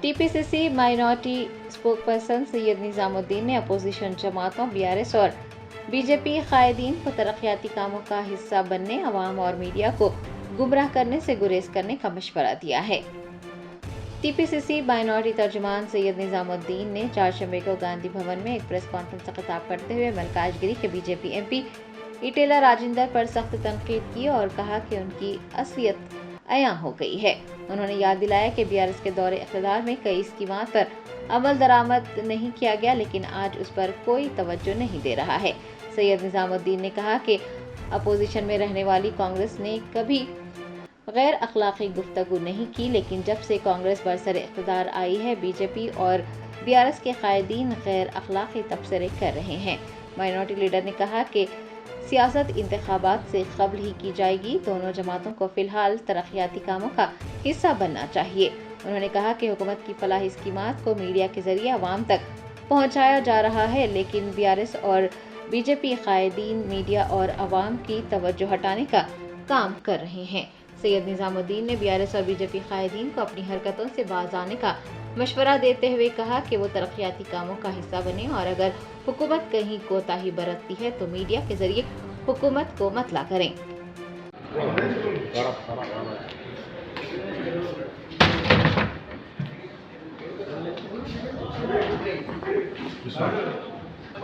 TPCC minority spokesperson Syed Nizamuddin ने opposition जमातों BRS और बीजेपी कायदीन को तरक्याती कामों का हिस्सा बनने, अवाम और मीडिया को गुमराह करने से गुरेज करने का मशवरा दिया है। टीपीसीसी माइनॉरिटी तर्जुमान सैयद निजामुद्दीन ने 4 शंबे को गांधी भवन में एक प्रेस कॉन्फ्रेंस से खिताब करते हुए मलकाजगिरी के बीजेपी एमपी ईटेला राजेंद्र पर सख्त तनकीद की और कहा कि उनकी असलियत अयां हो गई है। उन्होंने याद दिलाया कि बीआरएस के दौरे इख्तिदार में कई स्कीमात पर अमल दरामद नहीं किया गया, लेकिन आज उस पर कोई तवज्जो नहीं दे रहा है। सैयद निजामुद्दीन ने कहा कि अपोजिशन में रहने वाली कांग्रेस ने कभी गैर अखलाकी गुफ्तगू नहीं की, लेकिन जब से कांग्रेस बरसरे इख्तिदार आई है, बीजेपी और बीआरएस के कायदीन गैर अखलाकी तबसरे कर रहे हैं। माइनॉरिटी लीडर ने कहा कि सियासत इंतखाबात से कबल ही की जाएगी। दोनों जमातों को फिलहाल तरक्याती कामों का हिस्सा बनना चाहिए। उन्होंने कहा कि हुकूमत की फलाही स्कीमात को मीडिया के जरिए अवाम तक पहुंचाया जा रहा है, लेकिन बीआरएस और बीजेपी कायदीन मीडिया और अवाम की तवज्जो हटाने का काम कर रहे हैं। सैयद निजामुद्दीन ने बीआरएस और बीजेपी कायदीन को अपनी हरकतों से बाज आने का मशवरा देते हुए कहा कि वो तरक्याती कामों का हिस्सा बने और अगर हुकूमत कहीं कोताही बरतती है तो मीडिया के जरिए हुकूमत को मतला करें।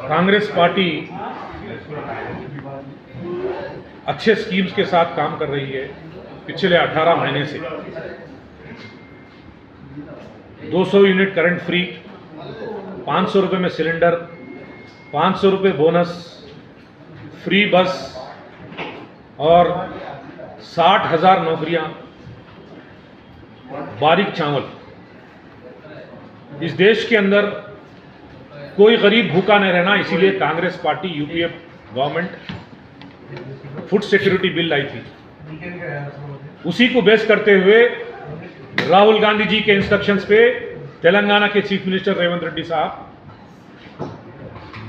कांग्रेस पार्टी अच्छे स्कीम्स के साथ काम कर रही है। पिछले 18 महीने से 200 यूनिट करंट फ्री, 500 रुपये में सिलेंडर, 500 रुपये बोनस, फ्री बस और 60,000 नौकरियां, बारीक चावल। इस देश के अंदर कोई गरीब भूखा नहीं रहना, इसीलिए Congress party UPA government food security bill लाई थी। उसी को बेस करते हुए राहुल गांधी जी के इंस्ट्रक्शंस पे तेलंगाना के चीफ मिनिस्टर रेवंत रेड्डी साहब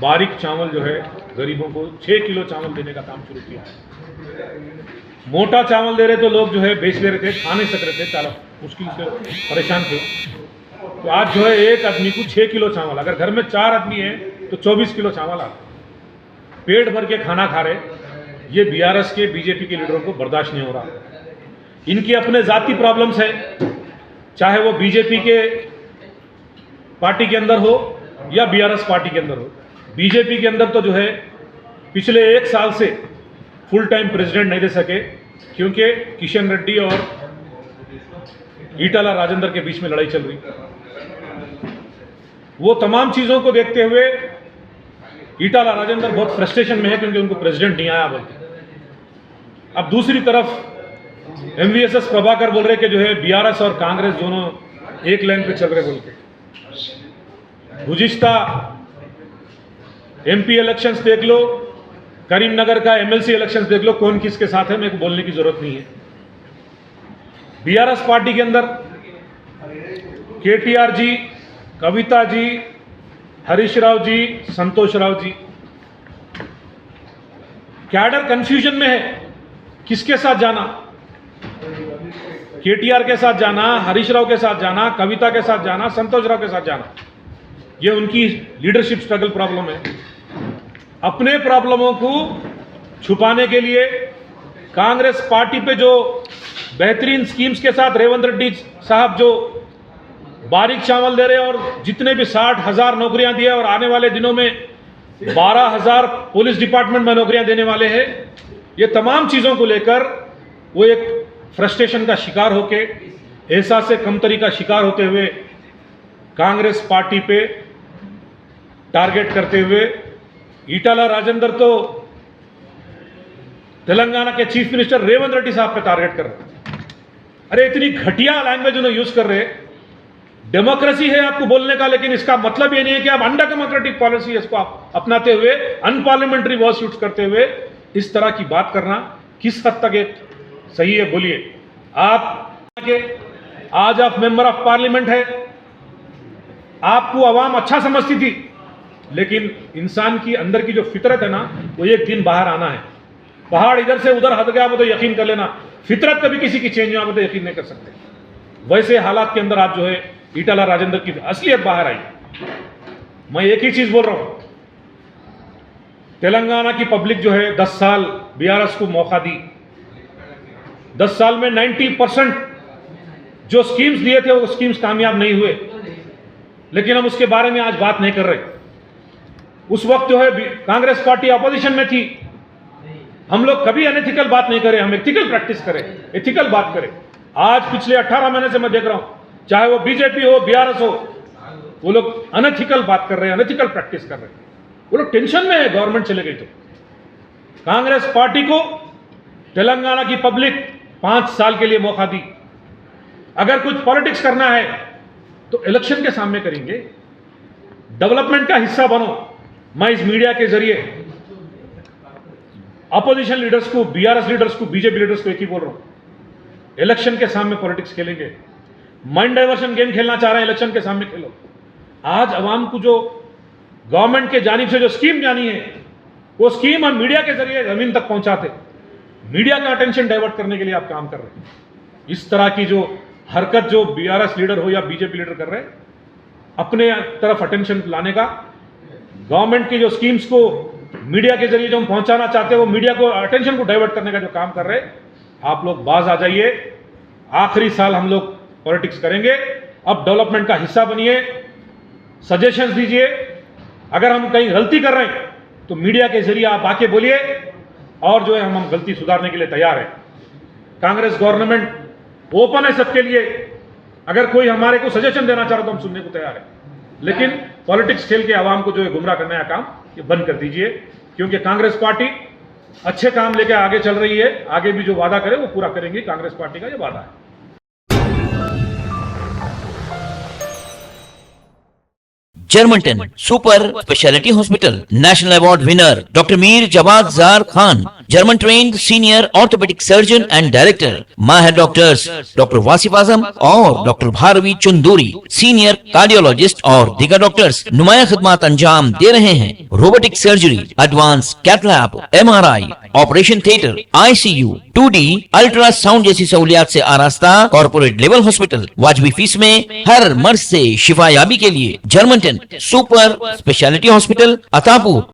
बारीक चावल जो है गरीबों को 6 किलो चावल देने का काम शुरू किया है। मोटा चावल दे रहे तो लोग जो है बेच ले रहे थे, खा नहीं सक रहे थे, चाला मुश्किल से परेशान थे। तो आज जो है एक आदमी को 6 किलो चावल, अगर घर में 4 आदमी है तो 24 किलो चावल आता, पेट भर के खाना खा रहे। ये बीआरएस के बीजेपी के लीडरों को बर्दाश्त नहीं हो रहा। इनके अपने जाती प्रॉब्लम्स है, चाहे वो बीजेपी के पार्टी के अंदर हो या बीआरएस पार्टी के अंदर हो। बीजेपी के अंदर तो जो है पिछले 1 साल से फुल टाइम प्रेसिडेंट नहीं दे सके, क्योंकि किशन रेड्डी और ईटाला राजेंद्र के बीच में लड़ाई चल रही। वो तमाम चीज़ों को देखते हुए ईटाला राजेंद्र बहुत फ्रस्ट्रेशन में है, क्योंकि उनको प्रेसिडेंट नहीं आया बोलते। अब दूसरी तरफ एमवीएसएस प्रभाकर बोल रहे कि जो है बीआरएस और कांग्रेस दोनों एक लाइन पे चल रहे बोल के। गुज़िश्ता एमपी इलेक्शंस देख लो, करीमनगर का एमएलसी इलेक्शंस देख लो, कौन किसके साथ है मेरे को बोलने की जरूरत नहीं है। बीआरएस पार्टी के अंदर केटीआर जी, कविता जी, हरीश राव जी, संतोष राव जी, कैडर कंफ्यूजन में है किसके साथ जाना। केटीआर के साथ जाना, हरीश राव के साथ जाना, कविता के साथ जाना, संतोष राव के साथ जाना। ये उनकी लीडरशिप स्ट्रगल प्रॉब्लम है। अपने प्रॉब्लमों को छुपाने के लिए कांग्रेस पार्टी पे जो बेहतरीन स्कीम्स के साथ रेवंत रेड्डी साहब जो बारीक चावल दे रहे और जितने भी 60,000 नौकरियां दिए और आने वाले दिनों में 12,000 पुलिस डिपार्टमेंट में नौकरियां देने वाले हैं, ये तमाम चीज़ों को लेकर वो एक फ्रस्ट्रेशन का शिकार होके, एहसास से कमतरी का शिकार होते हुए कांग्रेस पार्टी पे टारगेट करते हुए ईटाला राजेंद्र तो तेलंगाना के चीफ मिनिस्टर रेवंत रेड्डी साहब पे टारगेट कर रहे। अरे इतनी घटिया लैंग्वेज उन्हें यूज कर रहे। डेमोक्रेसी है आपको बोलने का, लेकिन इसका मतलब ये नहीं है कि आप अंडर डेमोक्रेटिक पॉलिसी इसको आप अपनाते हुए अनपार्लियामेंट्री वॉइस शूट्स करते हुए इस तरह की बात करना किस हद तक एक सही है बोलिए। आप आज आप मेंबर ऑफ पार्लियामेंट है, आपको आवाम अच्छा समझती थी, लेकिन इंसान की अंदर की जो फितरत है ना, वो एक दिन बाहर आना है। पहाड़ इधर से उधर हट गया वो तो यकीन कर लेना, फितरत कभी किसी की चेंज हुआ वो तो यकीन नहीं कर सकते। वैसे हालात के अंदर आप जो है ईटाला राजेंद्र की असलियत बाहर आई। मैं एक ही चीज बोल रहा हूं, तेलंगाना की पब्लिक जो है 10 साल बीआरएस को मौका दी। 10 साल में 90% जो स्कीम्स दिए थे वो स्कीम्स कामयाब नहीं हुए, लेकिन हम उसके बारे में आज बात नहीं कर रहे। उस वक्त जो है कांग्रेस पार्टी अपोजिशन में थी, हम लोग कभी अनएथिकल बात नहीं करें, हम एथिकल प्रैक्टिस करें, एथिकल बात करें। आज पिछले 18 महीने से मैं देख रहा हूं, चाहे वो बीजेपी हो, बीआरएस हो, वो लोग अनएथिकल बात कर रहे हैं, अनएथिकल प्रैक्टिस कर रहे हैं। वो लोग टेंशन में है गवर्नमेंट चले गई तो। कांग्रेस पार्टी को तेलंगाना की पब्लिक 5 साल के लिए मौका दी। अगर कुछ पॉलिटिक्स करना है तो इलेक्शन के सामने करेंगे, डेवलपमेंट का हिस्सा बनो। मैं इस मीडिया के जरिए अपोजिशन लीडर्स को, बीआरएस लीडर्स को, बीजेपी लीडर्स को एक ही बोल रहा हूं, इलेक्शन के सामने पॉलिटिक्स खेलेंगे, माइंड डाइवर्शन गेम खेलना चाह रहे हैं, इलेक्शन के सामने खेलो। आज अवाम को जो गवर्नमेंट के जानिब से जो स्कीम जानी है, वो स्कीम हम मीडिया के जरिए जमीन तक पहुंचाते, मीडिया का अटेंशन डाइवर्ट करने के लिए आप काम कर रहे हैं। इस तरह की जो हरकत जो बीआरएस लीडर हो या बीजेपी लीडर कर रहे हैं, अपने तरफ अटेंशन लाने का, गवर्नमेंट की जो स्कीम्स को मीडिया के जरिए जो हम पहुंचाना चाहते हैं, वो मीडिया को अटेंशन को डाइवर्ट करने का जो काम कर रहे हैं, आप लोग बाज आ जाइए। आखिरी साल हम लोग पॉलिटिक्स करेंगे, अब डेवलपमेंट का हिस्सा बनिए, सजेशंस दीजिए। अगर हम कहीं गलती कर रहे हैं तो मीडिया के जरिए आप आके बोलिए, और जो है हम गलती सुधारने के लिए तैयार हैं। कांग्रेस गवर्नमेंट ओपन है सबके लिए, अगर कोई हमारे को सजेशन देना चाह रहा तो हम सुनने को तैयार है, लेकिन पॉलिटिक्स खेल के आवाम को जो है गुमराह करने का काम ये बंद कर दीजिए, क्योंकि कांग्रेस पार्टी अच्छे काम लेके आगे चल रही है। आगे भी जो वादा करे वो पूरा करेंगे, कांग्रेस पार्टी का ये वादा है। जर्मनटन super speciality hospital, national award winner doctor Mir Jawad Jar Khan, German trained senior orthopaedic surgeon and director, माहिर डॉक्टर्स डॉक्टर वासिफ आजम और doctor Bharvi Chanduri, senior cardiologist और दीगर डॉक्टर्स नुमाया खिदमत अंजाम दे रहे हैं। Robotic surgery, advance cath lab, MRI, operation theatre, ICU, 2D ultrasound जैसी सहूलियात से आरास्ता कॉर्पोरेट लेवल हॉस्पिटल, वाजबी फीस में हर मर्ज से शिफायाबी के लिए Germanton super speciality hospital, Attapur.